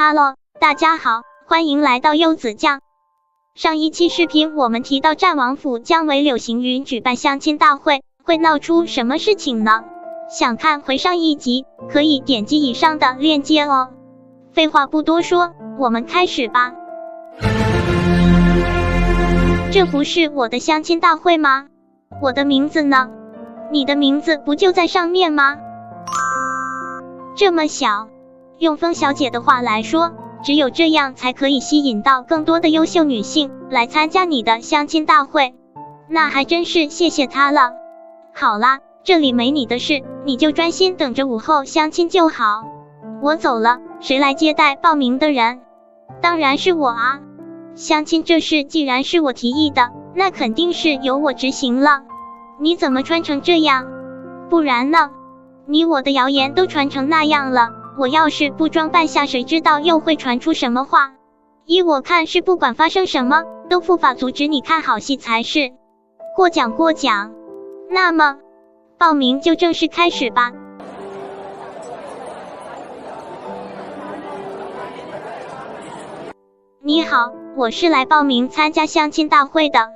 Hello， 大家好，欢迎来到柚子酱。上一期视频我们提到战王府将为柳行云举办相亲大会，会闹出什么事情呢？想看回上一集，可以点击以上的链接哦。废话不多说，我们开始吧。这不是我的相亲大会吗？我的名字呢？你的名字不就在上面吗？这么小，用风小姐的话来说，只有这样才可以吸引到更多的优秀女性来参加你的相亲大会，那还真是谢谢她了。好啦，这里没你的事，你就专心等着午后相亲就好。我走了，谁来接待报名的人？当然是我啊。相亲这事既然是我提议的，那肯定是由我执行了。你怎么穿成这样？不然呢？你我的谣言都传成那样了，我要是不装扮下，谁知道又会传出什么话？依我看是不管发生什么，都无法阻止你看好戏才是。过奖过奖。那么，报名就正式开始吧。你好，我是来报名参加相亲大会的。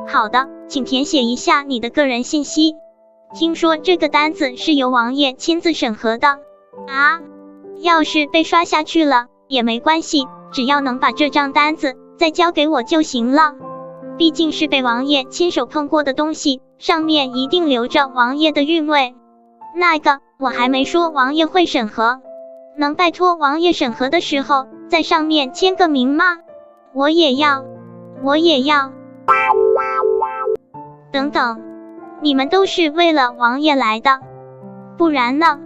好的，请填写一下你的个人信息。听说这个单子是由王爷亲自审核的。啊？要是被刷下去了也没关系，只要能把这张单子再交给我就行了。毕竟是被王爷亲手碰过的东西，上面一定留着王爷的韵味。那个，我还没说王爷会审核，能拜托王爷审核的时候在上面签个名吗？我也要。等等，你们都是为了王爷来的，不然呢？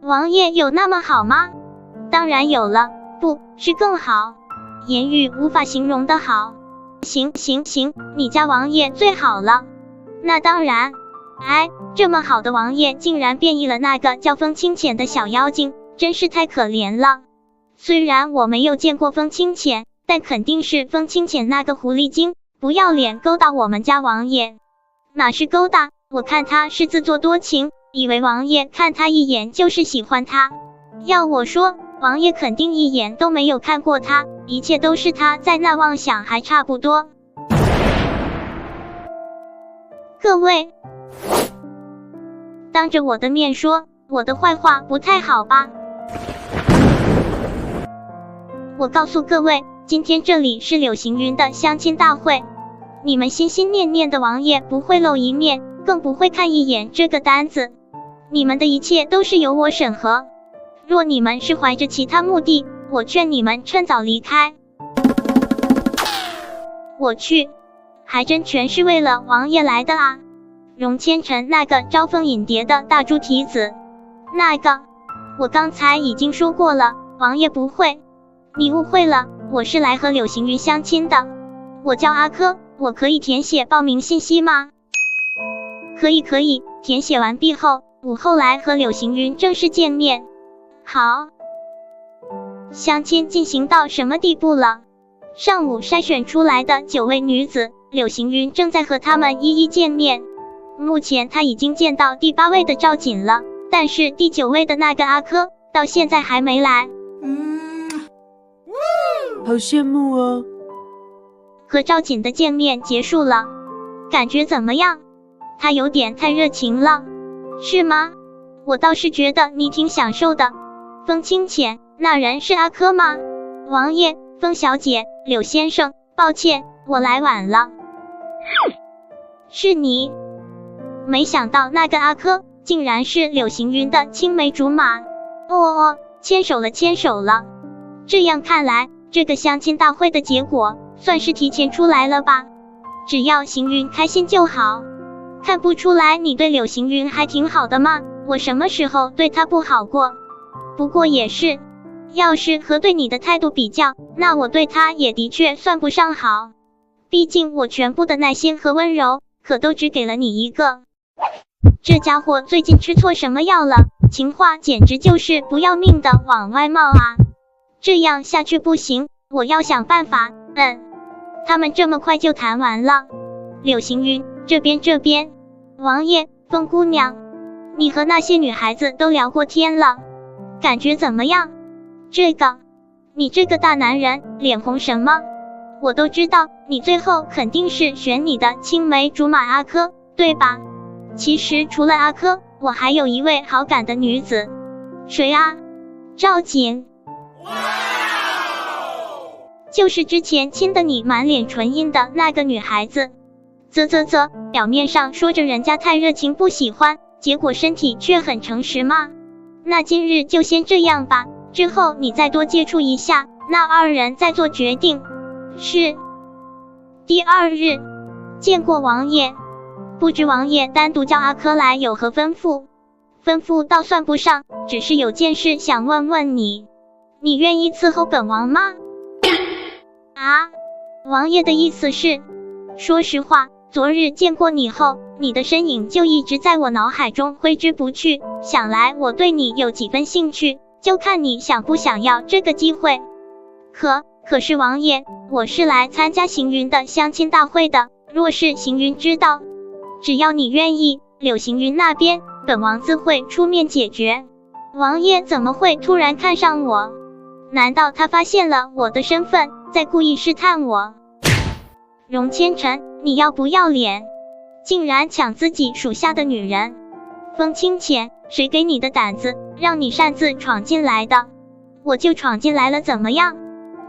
王爷有那么好吗？当然有了，不是更好，言语无法形容的好。行，你家王爷最好了。那当然。哎，这么好的王爷竟然变异了那个叫风清浅的小妖精，真是太可怜了。虽然我没有见过风清浅，但肯定是风清浅那个狐狸精不要脸勾搭我们家王爷。哪是勾搭，我看他是自作多情，以为王爷看他一眼就是喜欢他。要我说，王爷肯定一眼都没有看过他，一切都是他在那妄想，还差不多。各位，当着我的面说我的坏话不太好吧？我告诉各位，今天这里是柳行云的相亲大会，你们心心念念的王爷不会露一面，更不会看一眼这个单子。你们的一切都是由我审核，若你们是怀着其他目的，我劝你们趁早离开。我去，还真全是为了王爷来的啊！荣千尘那个招蜂引蝶的大猪蹄子，那个，我刚才已经说过了，王爷不会。你误会了，我是来和柳行云相亲的。我叫阿珂，我可以填写报名信息吗？可以，填写完毕后，午后来和柳行云正式见面。好。相亲进行到什么地步了？上午筛选出来的9位女子，柳行云正在和她们一一见面。目前他已经见到第8位的赵瑾了，但是第9位的那个阿珂到现在还没来。好羡慕哦。和赵瑾的见面结束了，感觉怎么样？他有点太热情了，是吗？我倒是觉得你挺享受的。风清浅，那人是阿珂吗？王爷，风小姐，柳先生，抱歉，我来晚了。是你？没想到那个阿珂竟然是柳行云的青梅竹马。牵手了。这样看来，这个相亲大会的结果算是提前出来了吧？只要行云开心就好。看不出来你对柳行云还挺好的吗？我什么时候对他不好过？不过也是，要是和对你的态度比较，那我对他也的确算不上好。毕竟我全部的耐心和温柔可都只给了你一个。这家伙最近吃错什么药了？情话简直就是不要命的往外冒啊！这样下去不行，我要想办法。他们这么快就谈完了。柳行云，这边。王爷，风姑娘，你和那些女孩子都聊过天了，感觉怎么样？这个，你这个大男人，脸红什么？我都知道，你最后肯定是选你的青梅竹马阿珂，对吧？其实除了阿珂，我还有一位好感的女子。谁啊？赵瑾。就是之前亲的你满脸唇印的那个女孩子。表面上说着人家太热情不喜欢，结果身体却很诚实吗？那今日就先这样吧，之后你再多接触一下，那二人再做决定。是。第二日，见过王爷。不知王爷单独叫阿珂来有何吩咐？吩咐倒算不上，只是有件事想问问你，你愿意伺候本王吗？啊，王爷的意思是？说实话，昨日见过你后，你的身影就一直在我脑海中挥之不去，想来我对你有几分兴趣，就看你想不想要这个机会。可是王爷，我是来参加行云的相亲大会的，若是行云知道，只要你愿意，柳行云那边，本王自会出面解决。王爷怎么会突然看上我？难道他发现了我的身份，在故意试探我？荣千尘，你要不要脸？竟然抢自己属下的女人！风清浅，谁给你的胆子，让你擅自闯进来的？我就闯进来了怎么样？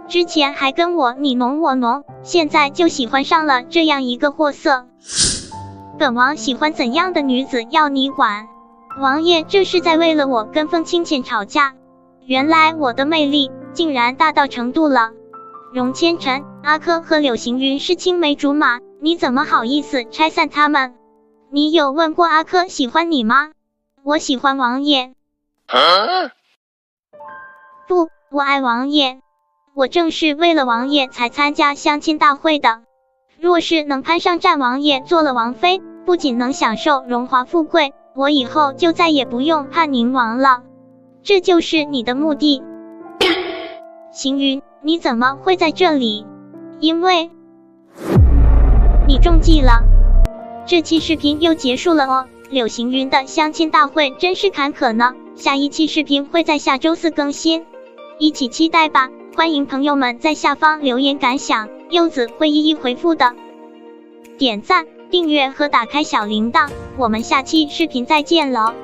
之前还跟我你侬我侬，现在就喜欢上了这样一个货色。本王喜欢怎样的女子要你管？王爷这是在为了我跟风清浅吵架？原来我的魅力竟然大到程度了。荣千尘，阿珂和柳行云是青梅竹马，你怎么好意思拆散他们？你有问过阿珂喜欢你吗？我喜欢王爷。不，我爱王爷。我正是为了王爷才参加相亲大会的。若是能攀上战王爷做了王妃，不仅能享受荣华富贵，我以后就再也不用怕宁王了。这就是你的目的？行云，你怎么会在这里？因为你中计了。这期视频又结束了哦，柳行云的相亲大会真是坎坷呢。下一期视频会在下周4更新，一起期待吧。欢迎朋友们在下方留言感想，柚子会一一回复的。点赞、订阅和打开小铃铛，我们下期视频再见了。